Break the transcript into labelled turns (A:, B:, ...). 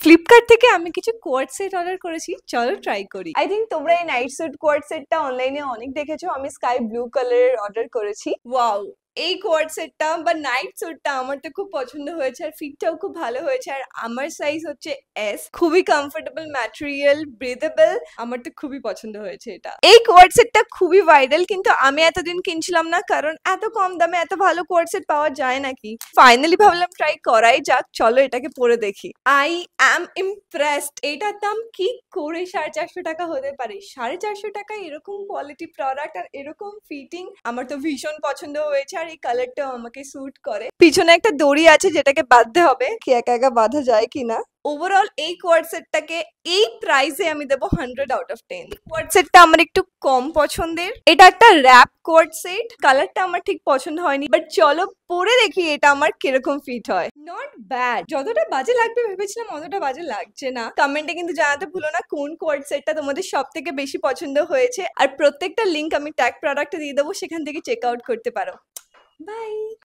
A: Flipkart থেকে আমি কিছু কোয়ার্ড সেট অর্ডার করেছি, চলো ট্রাই করি।
B: আই থিঙ্ক তোমরা এই নাইট স্যুট কোয়ার্ড সেটটা অনলাইনে অনেক দেখেছো। আমি স্কাই ব্লু কালারের অর্ডার করেছি।
A: ওয়াও, এই কোয়ার্ড সেটটা বা নাইট স্যুটটা আমার তো খুব পছন্দ হয়েছে, আর ফিটটাও খুব ভালো হয়েছে। আর আমার সাইজ হচ্ছে এস, খুবই কমফোর্টেবল ম্যাটেরিয়াল, ব্রিদেবল। আমার তো খুবই পছন্দ হয়েছে এটা। এই কোয়ার্ড সেটটা খুবই ভাইরাল, কিন্তু আমি এতদিন কিনছিলাম না, কারণ এত কম দামে এত ভালো কোয়ার্ড সেট পাওয়া যায় নাকি। ফাইনালি ভাবলাম ট্রাই করাই যাক, চলো এটাকে পরে দেখি। I am impressed. এটার দাম কি করে 450 টাকা হতে পারে? 450 টাকায় এরকম কোয়ালিটি প্রোডাক্ট আর এরকম ফিটিং আমার তো ভীষণ পছন্দ হয়েছে। আর এই কালারটাও আমাকে স্যুট করে। পিছনে একটা দড়ি আছে যেটাকে বাঁধতে হবে, কি একা একা বাঁধা যায় কিনা। ওভারঅল এই কোয়ার্ড সেটটাকে এই প্রাইসে আমি দেবো 100 আউট অফ 10। কোয়ার্ড সেটটা আমার একটু কম পছন্দের। এটা একটা র্যাপ কোয়ার্ড সেট, কালারটা আমার ঠিক পছন্দ হয়নি, বাট চলো পরে দেখি এটা আমার কিরকম ফিট হয়। নট ব্যাড, যতটা বাজে লাগবে ভেবেছিলাম অতটা বাজে লাগছে না। কমেন্টে কিন্তু জানাতে ভুলো না কোন কোয়ার্ড সেটটা তোমাদের সব থেকে বেশি পছন্দ হয়েছে। আর প্রত্যেকটা লিঙ্ক আমি ট্যাগ প্রোডাক্টে দিয়ে দেবো, সেখান থেকে চেক আউট করতে পারো। বাই।